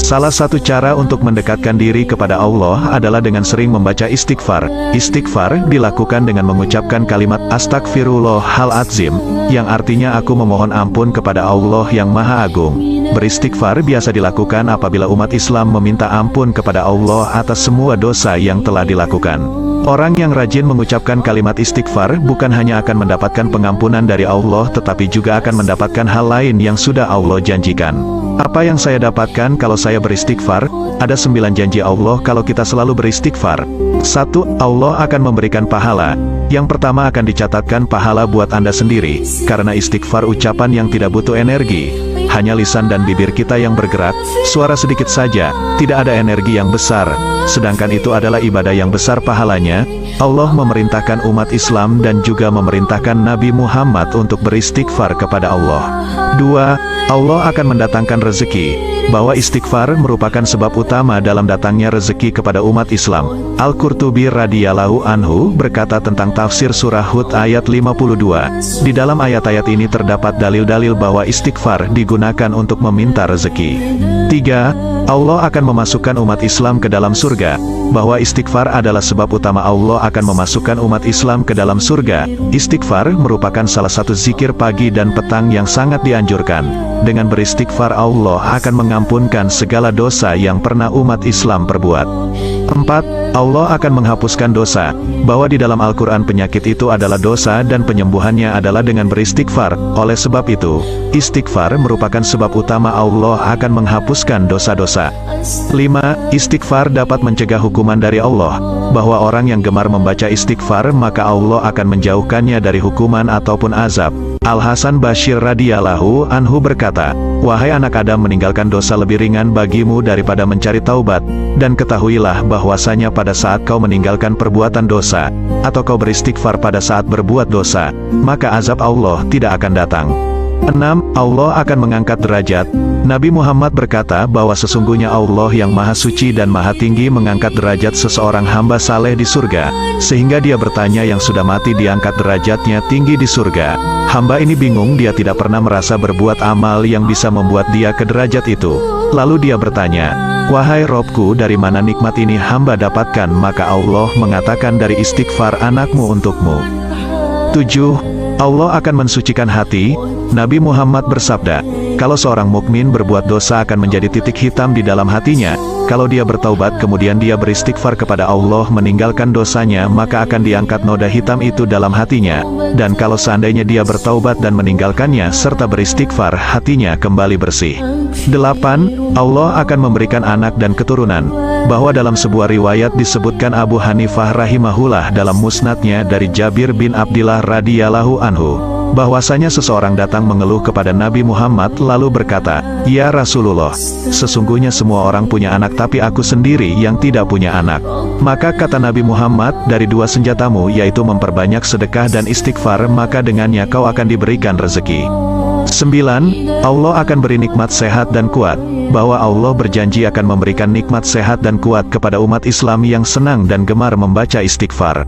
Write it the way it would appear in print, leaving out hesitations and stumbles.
Salah satu cara untuk mendekatkan diri kepada Allah adalah dengan sering membaca istighfar. Istighfar dilakukan dengan mengucapkan kalimat Astagfirullahaladzim, yang artinya aku memohon ampun kepada Allah yang Maha Agung. Beristighfar biasa dilakukan apabila umat Islam meminta ampun kepada Allah atas semua dosa yang telah dilakukan. Orang yang rajin mengucapkan kalimat istighfar bukan hanya akan mendapatkan pengampunan dari Allah, tetapi juga akan mendapatkan hal lain yang sudah Allah janjikan. Apa yang saya dapatkan kalau saya beristighfar? Ada 9 janji Allah kalau kita selalu beristighfar. 1. Allah akan memberikan pahala. Yang pertama akan dicatatkan pahala buat Anda sendiri, karena istighfar ucapan yang tidak butuh energi. Hanya lisan dan bibir kita yang bergerak, suara sedikit saja, tidak ada energi yang besar. Sedangkan itu adalah ibadah yang besar pahalanya. Allah memerintahkan umat Islam dan juga memerintahkan Nabi Muhammad untuk beristighfar kepada Allah. 2. Allah akan mendatangkan rezeki, bahwa istighfar merupakan sebab utama dalam datangnya rezeki kepada umat Islam. Al-Qurtubi radhiyallahu anhu berkata tentang tafsir surah Hud ayat 52. Di dalam ayat-ayat ini terdapat dalil-dalil bahwa istighfar digunakan untuk meminta rezeki. 3. Allah akan memasukkan umat Islam ke dalam surga, bahwa istighfar adalah sebab utama Allah akan memasukkan umat Islam ke dalam surga. Istighfar merupakan salah satu zikir pagi dan petang yang sangat dianjurkan. Dengan beristighfar Allah akan mengampunkan segala dosa yang pernah umat Islam perbuat. 4. Allah akan menghapuskan dosa, bahwa di dalam Al-Quran penyakit itu adalah dosa dan penyembuhannya adalah dengan beristighfar. Oleh sebab itu, istighfar merupakan sebab utama Allah akan menghapuskan dosa-dosa. 5. Istighfar dapat mencegah hukuman dari Allah, bahwa orang yang gemar membaca istighfar maka Allah akan menjauhkannya dari hukuman ataupun azab. Al-Hasan Bashir radhiyallahu anhu berkata, "Wahai anak Adam, meninggalkan dosa lebih ringan bagimu daripada mencari taubat, dan ketahuilah bahwasanya pada saat kau meninggalkan perbuatan dosa, atau kau beristighfar pada saat berbuat dosa, maka azab Allah tidak akan datang." 6. Allah akan mengangkat derajat. Nabi Muhammad berkata bahwa sesungguhnya Allah yang Maha Suci dan Maha Tinggi mengangkat derajat seseorang hamba saleh di surga, sehingga dia bertanya yang sudah mati diangkat derajatnya tinggi di surga. Hamba ini bingung, dia tidak pernah merasa berbuat amal yang bisa membuat dia ke derajat itu. Lalu dia bertanya, "Wahai Robku, dari mana nikmat ini hamba dapatkan?" Maka Allah mengatakan, "Dari istighfar anakmu untukmu." 7. Allah akan mensucikan hati. Nabi Muhammad bersabda, kalau seorang mukmin berbuat dosa akan menjadi titik hitam di dalam hatinya. Kalau dia bertaubat kemudian dia beristighfar kepada Allah meninggalkan dosanya, maka akan diangkat noda hitam itu dalam hatinya. Dan kalau seandainya dia bertaubat dan meninggalkannya serta beristighfar, hatinya kembali bersih. 8. Allah akan memberikan anak dan keturunan, bahwa dalam sebuah riwayat disebutkan Abu Hanifah rahimahullah dalam musnadnya dari Jabir bin Abdillah radhiyallahu anhu, bahwasanya seseorang datang mengeluh kepada Nabi Muhammad lalu berkata, "Ya Rasulullah, sesungguhnya semua orang punya anak tapi aku sendiri yang tidak punya anak." Maka kata Nabi Muhammad, "Dari dua senjatamu, yaitu memperbanyak sedekah dan istighfar, maka dengannya kau akan diberikan rezeki." 9. Allah akan beri nikmat sehat dan kuat, bahwa Allah berjanji akan memberikan nikmat sehat dan kuat kepada umat Islam yang senang dan gemar membaca istighfar.